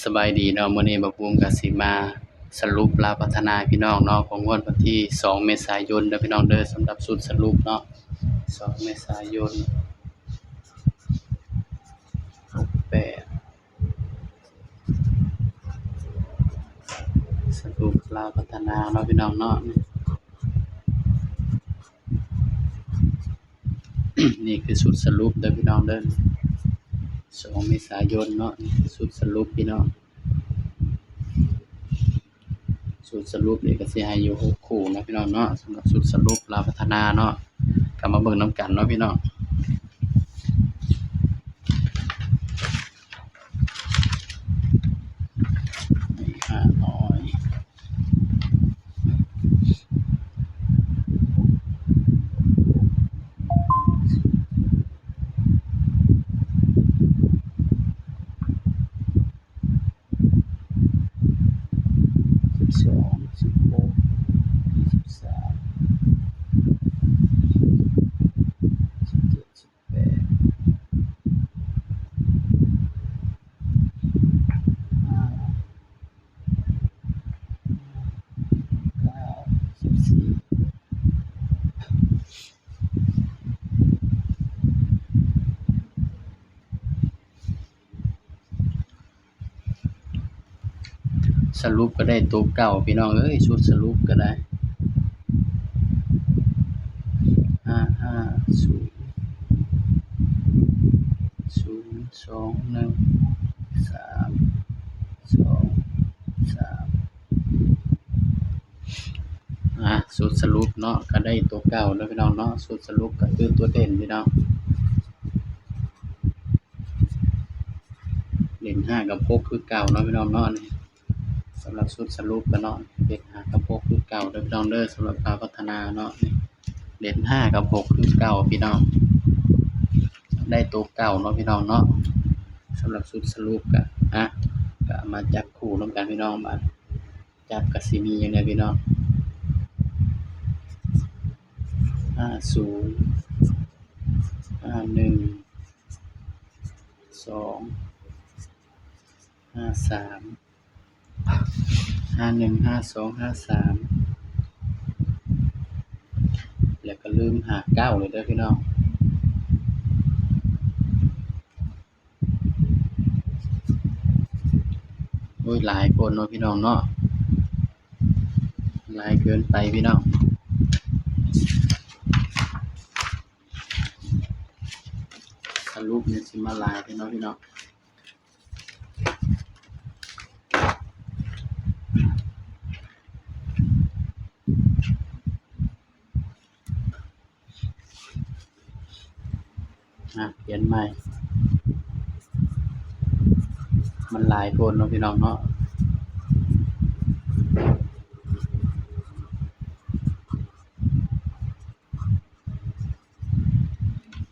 สบายดีเนาะมื้อนี้บักบุ้งก็สิมาสรุปลาวพัฒนาพี่น้องเนาะของงวดวันที่2เมษายนเด้อพี่น้องเด้อสำหรับชุดสรุปเนาะ2เมษายน68สรุปลาวพัฒนาเนาะพี่น้องเนาะ นี่คือชุดสรุปเด้อพี่น้องเด้อ2เมษายนเนาะนี่คือชุดสรุปพี่น้องชุดสรุปนี่ก็สิให้อยู่6คู่เนาะพี่น้องเนาะสำหรับชุดสรุปลาวพัฒนาเนาะก็มาเบิ่งนํกันเนาะพี่น้อง500 12 16 23 17 18 14สรุปก็ได้ตัวเก่าพี่น้องเอ้ยชุดสรุปก็ได้550 021 3 2 3ชุดสรุปเนาะก็ได้ตัวเก่าเนาะพี่น้องเนาะชุดสรุปก็คือตัวเด่นพี่น้องเด่น5กับ6คือเก่าเนาะพี่น้องเนาะนี่สำหรับชุดสรุปก็เนาะเด่น5กับ6คือเก่าเด้อพี่น้องเด้อสำหรับการพัฒนาเนาะนี่เด่น5กับ6คือเก่าพี่น้องได้ตัวเก่าเนาะพี่น้องเนาะสำหรับชุดสรุปก็ก็มาจับคู่นำกันพี่น้องบัดจับก็สิมีอย่างนี้พี่น้อง50 51 2 53 51 52 53แล้วก็ลืม59เลยเด้อพี่น้องโอ้ยหลายคนเนาะพี่น้องเนาะหลายเกินไปพี่น้องสรุปเนี่ยสิมาหลายพี่น้องเขียนใหม่มันหลายคนเนาะพี่น้องเนาะ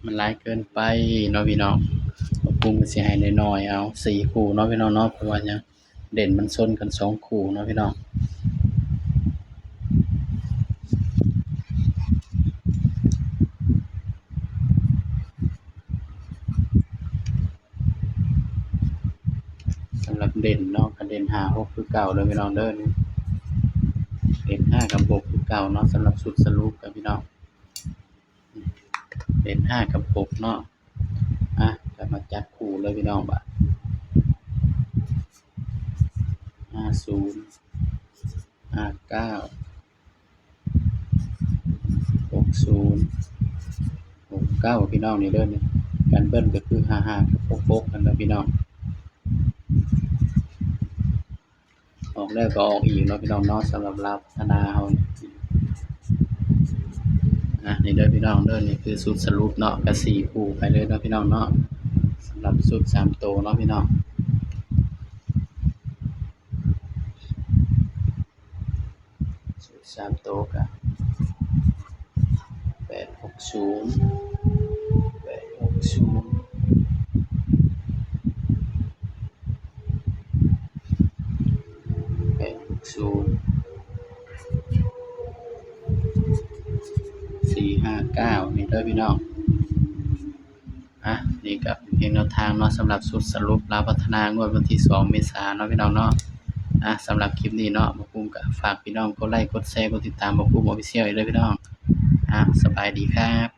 มันหลายเกินไปเนาะพี่น้องปรุงก็สิให้น้อยๆเอา4คู่เนาะพี่น้องเนาะเพราะว่าหยังเด่นมันซนกัน2คู่เนาะพี่น้องสำหรับเด่นเนาะก็เด่น5 6คือเก่าเด้อพี่น้องเด้อนี่เด่น5กับ6คือเก่าเนาะสำหรับชุดสรุปกับพี่น้องเด่น5กับ6เนาะก็มาจับคู่เลยพี่น้องบัด50 59 60 69พี่น้องนี่เด้อนี่กันเบิ้ลก็คือ55กับ66นั่นแหละพี่น้องออกแล้วก็ออกอีกเนาะพี่น้องเนาะสำหรับลาวพัฒนาเฮานี่เด้อพี่น้องเด้อนี่คือชุดสรุปเนาะก็4คู่ไปเลยเนาะพี่น้องเนาะสำหรับชุด3ตัวเนาะพี่น้องชุด3ตัวก็860 860 860 459นี่เด้อพี่น้องนี่ก็เป็น เพียงแนวทางเนาะสำหรับชุดสรุปลาวพัฒนางวดวันที่2เมษายนเนาะพี่น้องเนาะสำหรับคลิปนี้เนาะบ่กุ้มก็ฝากพี่น้องกดไลค์กดแชร์กดติดตามบ่กุ้ม Official อีกเด้อพี่น้องสบายดีครับ